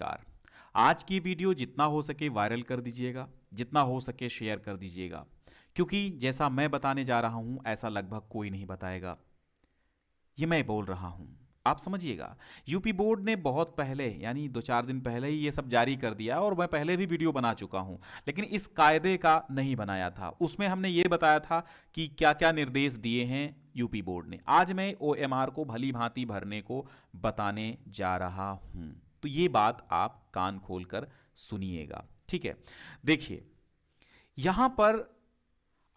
नमस्कार। आज की वीडियो जितना हो सके वायरल कर दीजिएगा, जितना हो सके शेयर कर दीजिएगा, क्योंकि जैसा मैं बताने जा रहा हूं ऐसा लगभग कोई नहीं बताएगा। ये मैं बोल रहा हूं, आप समझिएगा। यूपी बोर्ड ने बहुत पहले यानी 2-4 दिन पहले ही ये सब जारी कर दिया और मैं पहले भी वीडियो बना चुका हूं, लेकिन इस कायदे का नहीं बनाया था। उसमें हमने ये बताया था कि क्या क्या निर्देश दिए हैं यूपी बोर्ड ने। आज मैं ओएमआर को भली भांति भरने को बताने जा रहा हूं, तो ये बात आप कान खोलकर सुनिएगा, ठीक है। देखिए, यहां पर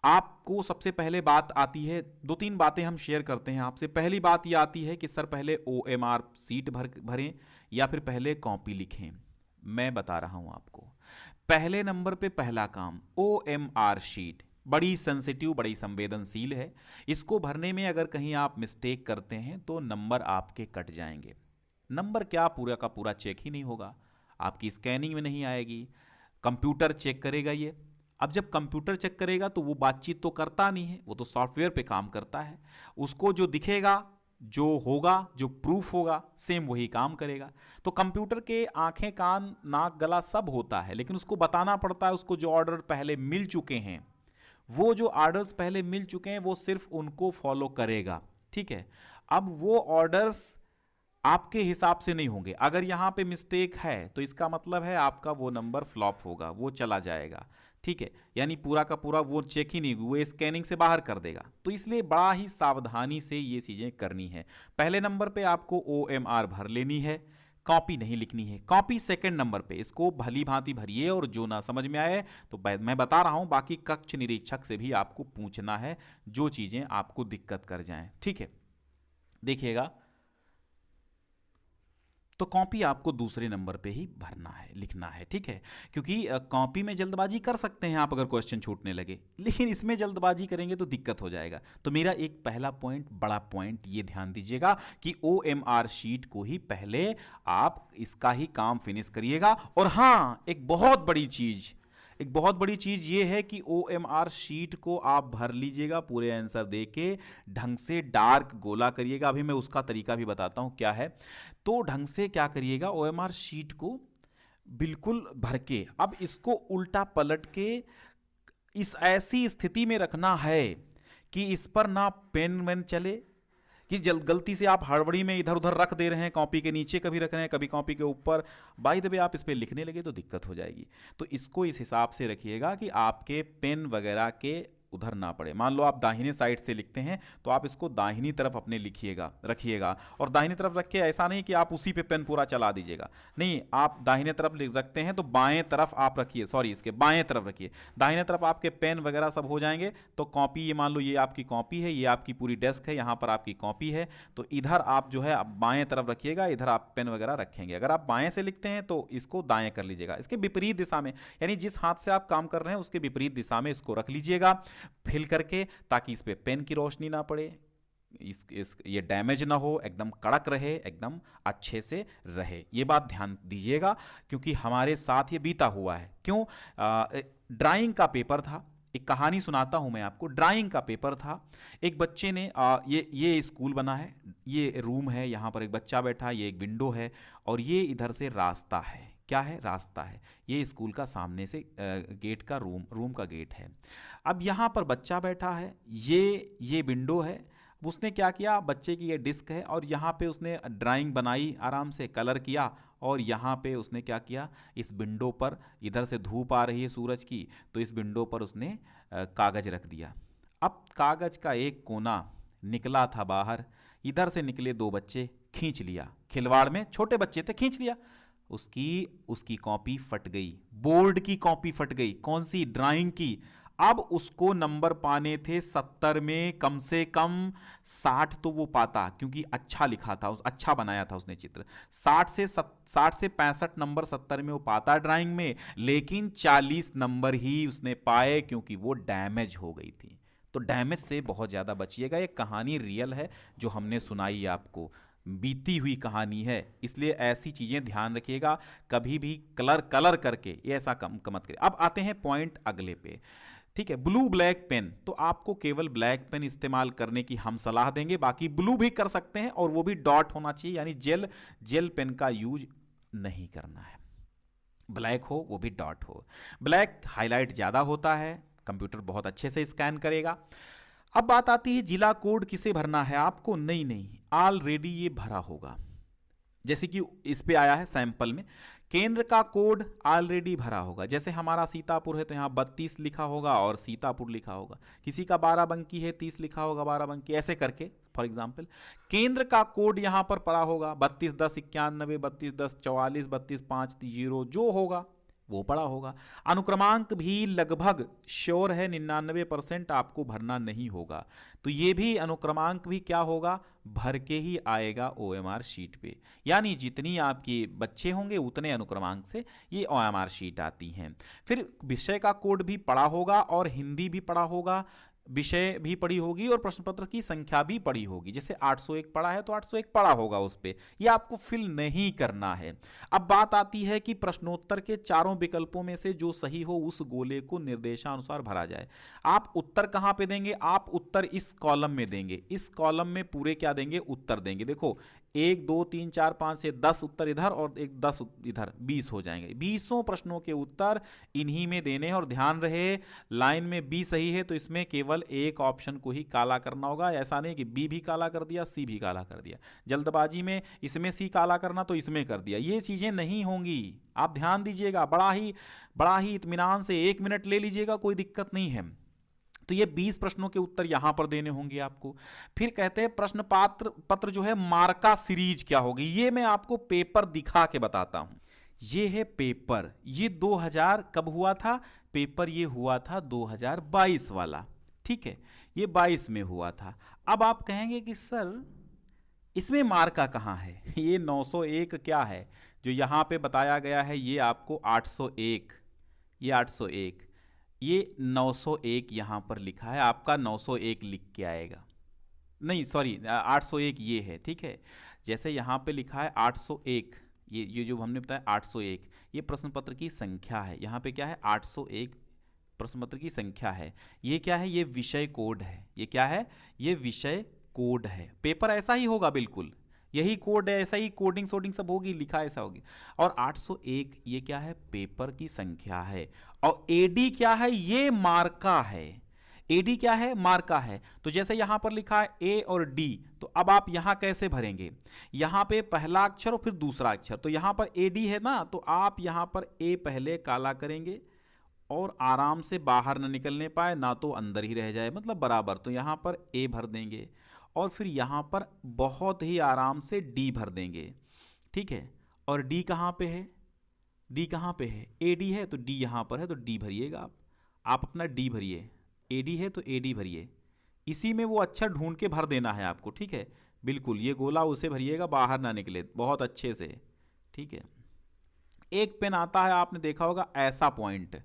आपको सबसे पहले बात आती है, 2-3 बातें हम शेयर करते हैं आपसे। पहली बात ये आती है कि सर पहले ओएमआर सीट भरें या फिर पहले कॉपी लिखें। मैं बता रहा हूं आपको, पहले नंबर पे पहला काम ओएमआर शीट बड़ी सेंसिटिव, बड़ी संवेदनशील है। इसको भरने में अगर कहीं आप मिस्टेक करते हैं तो नंबर आपके कट जाएंगे। नंबर क्या, पूरा का पूरा चेक ही नहीं होगा, आपकी स्कैनिंग में नहीं आएगी, कंप्यूटर चेक करेगा ये। अब जब कंप्यूटर चेक करेगा तो वो बातचीत तो करता नहीं है, वो तो सॉफ्टवेयर पे काम करता है। उसको जो दिखेगा, जो होगा, जो प्रूफ होगा, सेम वही काम करेगा। तो कंप्यूटर के आंखें, कान, नाक, गला सब होता है, लेकिन उसको बताना पड़ता है। उसको जो ऑर्डर पहले मिल चुके हैं, वो जो ऑर्डर्स पहले मिल चुके हैं वो सिर्फ उनको फॉलो करेगा, ठीक है। अब वो ऑर्डर्स आपके हिसाब से नहीं होंगे। अगर यहां पे मिस्टेक है तो इसका मतलब है आपका वो नंबर फ्लॉप होगा, वो चला जाएगा, ठीक है। यानी पूरा का पूरा वो चेक ही नहीं, वो स्कैनिंग से बाहर कर देगा। तो इसलिए बड़ा ही सावधानी से ये चीजें करनी है। पहले नंबर पे आपको ओएमआर भर लेनी है, कॉपी नहीं लिखनी है। कॉपी सेकंड नंबर पे, इसको भली भांति भरिए और जो ना समझ में आए तो मैं बता रहा हूं, बाकी कक्ष निरीक्षक से भी आपको पूछना है जो चीजें आपको दिक्कत कर जाएं, ठीक है। देखिएगा, तो कॉपी आपको दूसरे नंबर पे ही भरना है, लिखना है, ठीक है। क्योंकि कॉपी में जल्दबाजी कर सकते हैं आप अगर क्वेश्चन छूटने लगे, लेकिन इसमें जल्दबाजी करेंगे तो दिक्कत हो जाएगा। तो मेरा एक पहला पॉइंट, बड़ा पॉइंट ये ध्यान दीजिएगा कि ओएमआर शीट को ही पहले आप इसका ही काम फिनिश करिएगा। और हाँ, एक बहुत बड़ी चीज ये है कि ओएमआर शीट को आप भर लीजिएगा पूरे आंसर देके, ढंग से डार्क गोला करिएगा। अभी मैं उसका तरीका भी बताता हूं क्या है। तो ढंग से क्या करिएगा, ओएमआर शीट को बिल्कुल भर के अब इसको उल्टा पलट के इस ऐसी स्थिति में रखना है कि इस पर ना पेन वेन चले, कि गलती से आप हड़बड़ी में इधर उधर रख दे रहे हैं, कॉपी के नीचे कभी रख रहे हैं, कभी कॉपी के ऊपर, बाय द वे आप इस पर लिखने लगे तो दिक्कत हो जाएगी। तो इसको इस हिसाब से रखिएगा कि आपके पेन वगैरह के उधर ना पड़े। मान लो आप दाहिने साइड से लिखते हैं तो आप इसको दाहिनी तरफ अपने लिखिएगा, रखिएगा। और दाहिनी तरफ रखिए, ऐसा नहीं कि आप उसी पे पेन पूरा चला दीजिएगा, नहीं। आप दाहिने तरफ रखते हैं तो बाएं तरफ आप रखिए, सॉरी इसके बाएं तरफ रखिए। दाहिने तरफ आपके पेन वगैरह सब हो जाएंगे। तो कॉपी, ये मान लो ये आपकी कॉपी है, ये आपकी पूरी डेस्क है, यहाँ पर आपकी कॉपी है। तो इधर आप जो है आप बाएं तरफ रखिएगा, इधर आप पेन वगैरह रखेंगे। अगर आप बाएं से लिखते हैं तो इसको दाएं कर लीजिएगा, इसके विपरीत दिशा में, यानी जिस हाथ से आप काम कर रहे हैं उसके विपरीत दिशा में इसको रख लीजिएगा फिल करके, ताकि इस पे पेन की रोशनी ना पड़े, ये डैमेज ना हो, एकदम कड़क रहे, एकदम अच्छे से रहे। ये बात ध्यान दीजिएगा, क्योंकि हमारे साथ ये बीता हुआ है। क्यों? ड्राइंग का पेपर था, एक कहानी सुनाता हूं मैं आपको। ड्राइंग का पेपर था, एक बच्चे ने ये स्कूल बना है, ये रूम है, यहां पर एक बच्चा बैठा, ये एक विंडो है और ये इधर से रास्ता है। क्या है? रास्ता है। ये स्कूल का सामने से गेट का रूम का गेट है। अब यहाँ पर बच्चा बैठा है, ये विंडो है। उसने क्या किया, बच्चे की ये डिस्क है और यहाँ पे उसने ड्राइंग बनाई, आराम से कलर किया। और यहाँ पे उसने क्या किया, इस विंडो पर, इधर से धूप आ रही है सूरज की, तो इस विंडो पर उसने कागज रख दिया। अब कागज का एक कोना निकला था बाहर, इधर से निकले 2 बच्चे, खींच लिया, खिलवाड़ में छोटे बच्चे थे, खींच लिया। उसकी कॉपी फट गई, बोर्ड की कॉपी फट गई। कौन सी? ड्राइंग की। अब उसको नंबर पाने थे 70 में, कम से कम 60 तो वो पाता, क्योंकि अच्छा लिखा था, अच्छा बनाया था उसने चित्र। 60 से 65 नंबर 70 में वो पाता ड्राइंग में, लेकिन 40 नंबर ही उसने पाए, क्योंकि वो डैमेज हो गई थी। तो डैमेज से बहुत ज्यादा बचिएगा। ये कहानी रियल है जो हमने सुनाई आपको, बीती हुई कहानी है, इसलिए ऐसी चीजें ध्यान रखिएगा। कभी भी कलर करके ये ऐसा कम मत करिए। अब आते हैं पॉइंट अगले पे, ठीक है। ब्लू ब्लैक पेन, तो आपको केवल ब्लैक पेन इस्तेमाल करने की हम सलाह देंगे, बाकी ब्लू भी कर सकते हैं और वो भी डॉट होना चाहिए, यानी जेल पेन का यूज नहीं करना है। ब्लैक हो वो भी डॉट हो। ब्लैक हाईलाइट ज़्यादा होता है, कंप्यूटर बहुत अच्छे से स्कैन करेगा। अब बात आती है जिला कोड किसे भरना है आपको। नहीं, ऑलरेडी ये भरा होगा। जैसे कि इस पे आया है सैंपल में, केंद्र का कोड ऑलरेडी भरा होगा। जैसे हमारा सीतापुर है तो यहाँ 32 लिखा होगा और सीतापुर लिखा होगा। किसी का 12 है 30 लिखा होगा 12 ऐसे करके फॉर एग्जाम्पल केंद्र का कोड यहाँ पर पड़ा होगा 321091, 321044, 3250 जो होगा वो पड़ा होगा। अनुक्रमांक भी लगभग श्योर है 99% आपको भरना नहीं होगा। तो ये भी अनुक्रमांक भी क्या होगा, भर के ही आएगा OMR शीट पे। यानी जितनी आपके बच्चे होंगे उतने अनुक्रमांक से ये OMR शीट आती हैं। फिर विषय का कोड भी पड़ा होगा और हिंदी भी पड़ा होगा, विषय भी पड़ी होगी और प्रश्न पत्र की संख्या भी पड़ी होगी। जैसे 801 पड़ा है तो 801 पड़ा होगा उस पे, ये आपको फिल नहीं करना है। अब बात आती है कि प्रश्नोत्तर के चारों विकल्पों में से जो सही हो उस गोले को निर्देशानुसार भरा जाए। आप उत्तर कहाँ पे देंगे, आप उत्तर इस कॉलम में देंगे। इस कॉलम में पूरे क्या देंगे, उत्तर देंगे। देखो 1 2 3 4 5 से 10 उत्तर इधर और एक 10 इधर, 20 हो जाएंगे। 20 प्रश्नों के उत्तर इन्हीं में देने हैं। और ध्यान रहे लाइन में बी सही है तो इसमें केवल एक ऑप्शन को ही काला करना होगा। ऐसा नहीं कि बी भी काला कर दिया सी भी काला कर दिया, जल्दबाजी में इसमें सी काला करना तो इसमें कर दिया, ये चीजें नहीं होंगी। आप ध्यान दीजिएगा, बड़ा ही इत्मीनान से 1 मिनट ले लीजिएगा, कोई दिक्कत नहीं है। तो ये 20 प्रश्नों के उत्तर यहां पर देने होंगे आपको। फिर कहते हैं प्रश्न पत्र जो है मार्का सीरीज क्या होगी, ये मैं आपको पेपर दिखा के बताता हूं। ये है पेपर, ये 2000 कब हुआ था पेपर, ये हुआ था 2022 वाला, ठीक है, ये 22 में हुआ था। अब आप कहेंगे कि सर इसमें मार्का कहां है, ये 901 क्या है जो यहां पे बताया गया है, ये आपको 801, ये 801, ये 901 यहां पर लिखा है, आपका 901 लिख के आएगा, नहीं सॉरी 801 ये है, ठीक है। जैसे यहां पे लिखा है 801, ये जो हमने बताया 801, ये प्रश्न पत्र की संख्या है। यहां पे क्या है 801 प्रश्न पत्र की संख्या है। ये क्या है, ये विषय कोड है। ये क्या है, ये विषय कोड है। पेपर ऐसा ही होगा, बिल्कुल यही कोड है, ऐसा ही कोडिंग सोडिंग सब होगी, लिखा ऐसा होगी। और 801 ये क्या है, पेपर की संख्या है। और एडी क्या है, ये मार्का है। एडी क्या है, मार्का है। तो जैसे यहां पर लिखा है ए और डी, तो अब आप यहां कैसे भरेंगे, यहां पे पहला अक्षर और फिर दूसरा अक्षर, तो यहां पर एडी है ना, तो आप यहां पर ए पहले काला करेंगे और आराम से बाहर ना निकलने पाए, ना तो अंदर ही रह जाए, मतलब बराबर। तो यहां पर ए भर देंगे और फिर यहां पर बहुत ही आराम से डी भर देंगे, ठीक है। और डी कहां पे है, डी कहां पे है, ए डी है तो डी यहां पर है, तो डी भरिएगा आप अपना डी भरिए। ए डी है तो ए डी भरिए, इसी में वो अक्षर ढूंढ के भर देना है आपको, ठीक है। बिल्कुल ये गोला उसे भरिएगा, बाहर ना निकले बहुत अच्छे से, ठीक है। एक पेन आता है आपने देखा होगा ऐसा पॉइंट,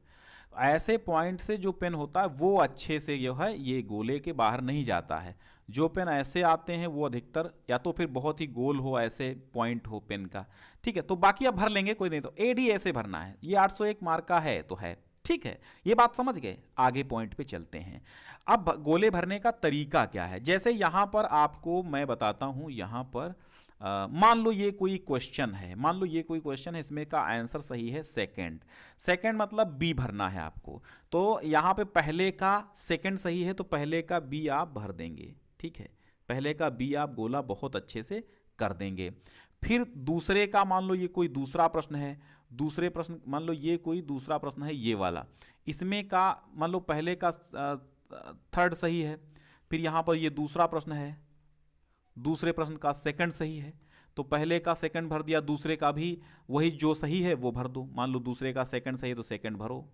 ऐसे पॉइंट से जो पेन होता है वो अच्छे से जो है ये गोले के बाहर नहीं जाता है। जो पेन ऐसे आते हैं वो अधिकतर या तो फिर बहुत ही गोल हो, ऐसे पॉइंट हो पेन का, ठीक है। तो बाकी आप भर लेंगे, कोई नहीं। तो एडी ऐसे भरना है, ये 801 मार्क का है तो है, ठीक है। ये बात समझ गए, आगे पॉइंट पे चलते हैं। अब गोले भरने का तरीका क्या है, जैसे यहां पर आपको मैं बताता हूं। यहां पर मान लो ये कोई क्वेश्चन है, मान लो ये कोई क्वेश्चन है, इसमें का आंसर सही है सेकंड मतलब बी भरना है आपको। तो यहां पे पहले का सेकंड सही है तो पहले का बी आप भर देंगे, ठीक है। पहले का बी आप गोला बहुत अच्छे से कर देंगे। फिर दूसरे का मान लो ये कोई दूसरा प्रश्न है, दूसरे प्रश्न मान लो ये कोई दूसरा प्रश्न है ये वाला, इसमें का मान लो पहले का थर्ड सही है, फिर यहां पर ये दूसरा प्रश्न है, दूसरे प्रश्न का सेकंड सही है, तो पहले का सेकंड भर दिया, दूसरे का भी वही जो सही है वो भर दो। मान लो दूसरे का सेकंड सही है तो सेकंड भरो,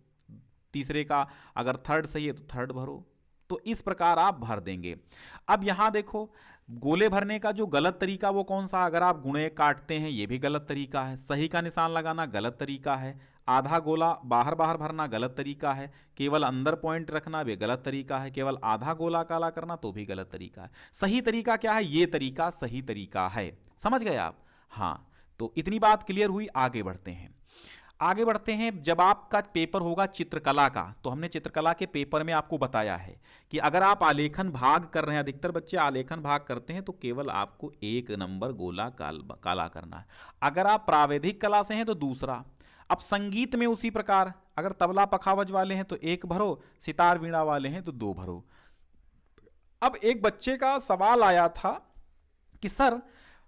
तीसरे का अगर थर्ड सही है तो थर्ड भरो। तो इस प्रकार आप भर देंगे। अब यहां देखो गोले भरने का जो गलत तरीका वो कौन सा, अगर आप गुणे काटते हैं ये भी गलत तरीका है, सही का निशान लगाना गलत तरीका है, आधा गोला बाहर बाहर भरना गलत तरीका है, केवल अंदर पॉइंट रखना भी गलत तरीका है, केवल आधा गोला काला करना तो भी गलत तरीका है। सही तरीका क्या है, ये तरीका सही तरीका है। समझ गए आप, हाँ। तो इतनी बात क्लियर हुई, आगे बढ़ते हैं। आगे बढ़ते हैं। जब आपका पेपर होगा चित्रकला का, तो हमने चित्रकला के पेपर में आपको बताया है कि अगर आप आलेखन भाग कर रहे हैं, अधिकतर बच्चे आलेखन भाग करते हैं, तो केवल आपको 1 नंबर गोला काला करना है। अगर आप प्राविधिक कला से हैं तो दूसरा। अब संगीत में उसी प्रकार, अगर तबला पखावज वाले हैं तो 1 भरो, सितार वीणा वाले हैं तो 2 भरो। अब एक बच्चे का सवाल आया था कि सर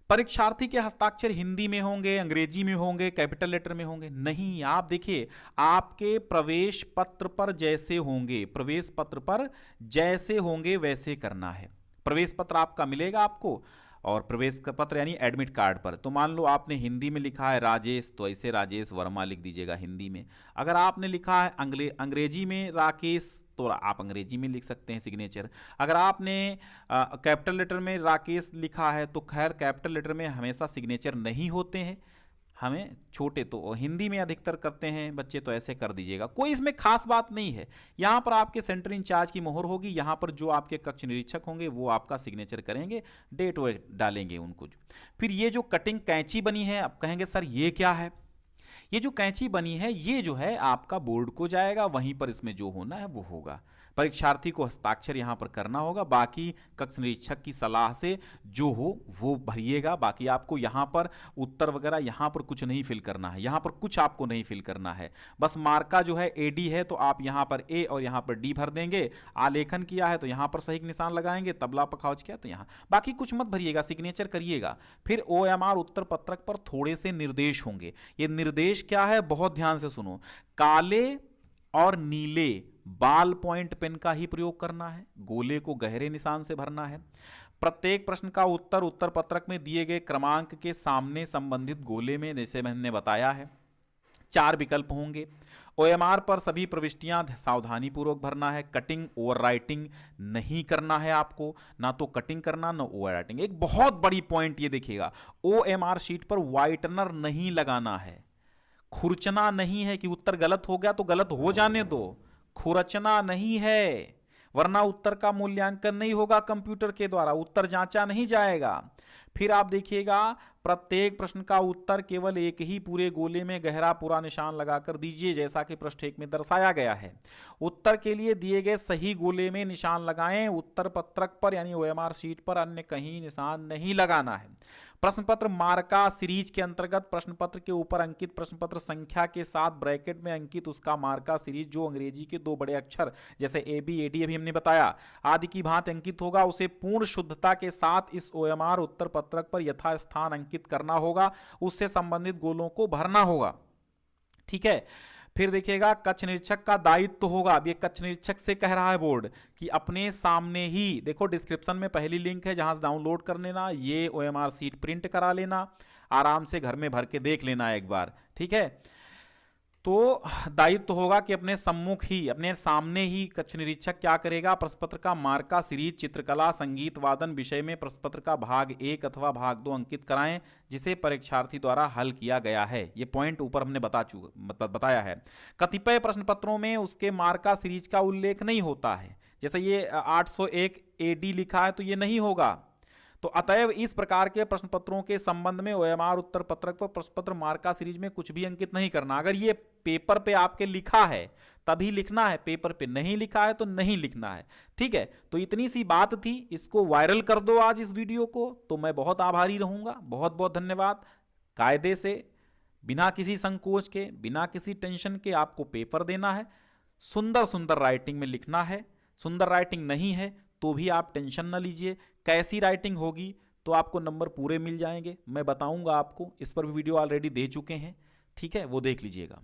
परीक्षार्थी के हस्ताक्षर हिंदी में होंगे, अंग्रेजी में होंगे, कैपिटल लेटर में होंगे? नहीं, आप देखिए आपके प्रवेश पत्र पर जैसे होंगे, प्रवेश पत्र पर जैसे होंगे वैसे करना है। प्रवेश पत्र आपका मिलेगा आपको, और प्रवेश पत्र यानी एडमिट कार्ड पर, तो मान लो आपने हिंदी में लिखा है राजेश, तो ऐसे राजेश वर्मा लिख दीजिएगा हिंदी में। अगर आपने लिखा है अंग्रेजी में राकेश, तो आप अंग्रेजी में लिख सकते हैं सिग्नेचर। अगर आपने कैपिटल लेटर में राकेश लिखा है, तो खैर कैपिटल लेटर में हमेशा सिग्नेचर नहीं होते हैं, हमें छोटे तो हिंदी में अधिकतर करते हैं बच्चे, तो ऐसे कर दीजिएगा। कोई इसमें खास बात नहीं है। यहाँ पर आपके सेंटर इंचार्ज की मोहर होगी, यहाँ पर जो आपके कक्ष निरीक्षक होंगे वो आपका सिग्नेचर करेंगे, डेट वेट डालेंगे उनको। फिर ये जो कटिंग कैंची बनी है, आप कहेंगे सर ये क्या है? ये जो कैंची बनी है ये जो है आपका बोर्ड को जाएगा, वहीं पर इसमें जो होना है वो होगा। परीक्षार्थी को हस्ताक्षर यहाँ पर करना होगा, बाकी कक्ष निरीक्षक की सलाह से जो हो वो भरिएगा। बाकी आपको यहाँ पर उत्तर वगैरह यहाँ पर कुछ नहीं फिल करना है, यहाँ पर कुछ आपको नहीं फिल करना है। बस मार्का जो है एडी है तो आप यहाँ पर ए और यहाँ पर डी भर देंगे। आलेखन किया है तो यहाँ पर सही निशान लगाएंगे, तबला पखावज किया तो यहाँ, बाकी कुछ मत भरिएगा, सिग्नेचर करिएगा। फिर OMR उत्तर पत्रक पर थोड़े से निर्देश होंगे। ये निर्देश क्या है, बहुत ध्यान से सुनो। काले और नीले बाल पॉइंट पेन का ही प्रयोग करना है, गोले को गहरे निशान से भरना है। प्रत्येक प्रश्न का उत्तर उत्तर पत्रक में दिए गए क्रमांक के सामने संबंधित गोले में, जैसे मैंने बताया है, 4 विकल्प होंगे। OMR पर सभी प्रविष्टियां सावधानी पूर्वक भरना है। कटिंग ओवर राइटिंग नहीं करना है आपको, ना तो कटिंग करना ना ओवर राइटिंग। एक बहुत बड़ी पॉइंट ये देखिएगा, OMR शीट पर व्हाइटनर नहीं लगाना है, खुरचना नहीं है कि उत्तर गलत हो गया तो गलत हो जाने दो, खुरचना नहीं है, वरना उत्तर का मूल्यांकन नहीं होगा कंप्यूटर के द्वारा, उत्तर जांचा नहीं जाएगा। फिर आप देखिएगा प्रत्येक प्रश्न का उत्तर केवल एक ही पूरे गोले में गहरा पूरा निशान लगाकर दीजिए, जैसा कि पृष्ठ 1 में दर्शाया गया है। उत्तर के लिए दिए गए सही गोले में निशान लगाएं, उत्तर पत्रक पर यानी OMR शीट पर अन्य कहीं निशान नहीं लगाना है। प्रश्न पत्र मार्का सीरीज के अंतर्गत प्रश्न पत्र के ऊपर अंकित प्रश्न पत्र संख्या के साथ ब्रैकेट में अंकित उसका मार्का सीरीज जो अंग्रेजी के 2 बड़े अक्षर जैसे AB AD अभी हमने बताया आदि की भांति अंकित होगा, उसे पूर्ण शुद्धता के साथ इस OMR उत्तर पत्रक पर यथास्थान अंकित करना होगा, उससे संबंधित गोलों को भरना होगा। ठीक है। फिर देखिएगा कक्ष निरीक्षक का दायित्व होगा। अब ये कक्ष निरीक्षक से कह रहा है बोर्ड कि अपने सामने ही, देखो डिस्क्रिप्शन में पहली लिंक है जहां से डाउनलोड कर लेना, ये OMR सीट प्रिंट करा लेना, आराम से घर में भर के देख लेना एक बार। ठीक है। तो दायित्व होगा कि अपने सम्मुख ही, अपने सामने ही कक्ष निरीक्षक क्या करेगा, प्रश्न पत्र का मार्का सीरीज चित्रकला संगीत वादन विषय में प्रश्न पत्र का भाग 1 अथवा भाग 2 अंकित कराएं जिसे परीक्षार्थी द्वारा हल किया गया है। ये पॉइंट ऊपर हमने बताया है। कतिपय प्रश्न पत्रों में उसके मार्का सीरीज का उल्लेख नहीं होता है, जैसे ये 801 AD लिखा है तो ये नहीं होगा। तो अतएव इस प्रकार के प्रश्न पत्रों के संबंध में OMR उत्तर पत्रक पर प्रश्न पत्र मार्का सीरीज में कुछ भी अंकित नहीं करना। अगर ये पेपर पे आपके लिखा है तभी लिखना है, पेपर पे नहीं लिखा है तो नहीं लिखना है। ठीक है। तो इतनी सी बात थी, इसको वायरल कर दो आज इस वीडियो को, तो मैं बहुत आभारी रहूंगा। बहुत बहुत धन्यवाद। कायदे से बिना किसी संकोच के, बिना किसी टेंशन के आपको पेपर देना है, सुंदर सुंदर राइटिंग में लिखना है। सुंदर राइटिंग नहीं है तो भी आप टेंशन न लीजिए, कैसी राइटिंग होगी तो आपको नंबर पूरे मिल जाएंगे, मैं बताऊंगा आपको। इस पर भी वीडियो ऑलरेडी दे चुके हैं। ठीक है, वो देख लीजिएगा।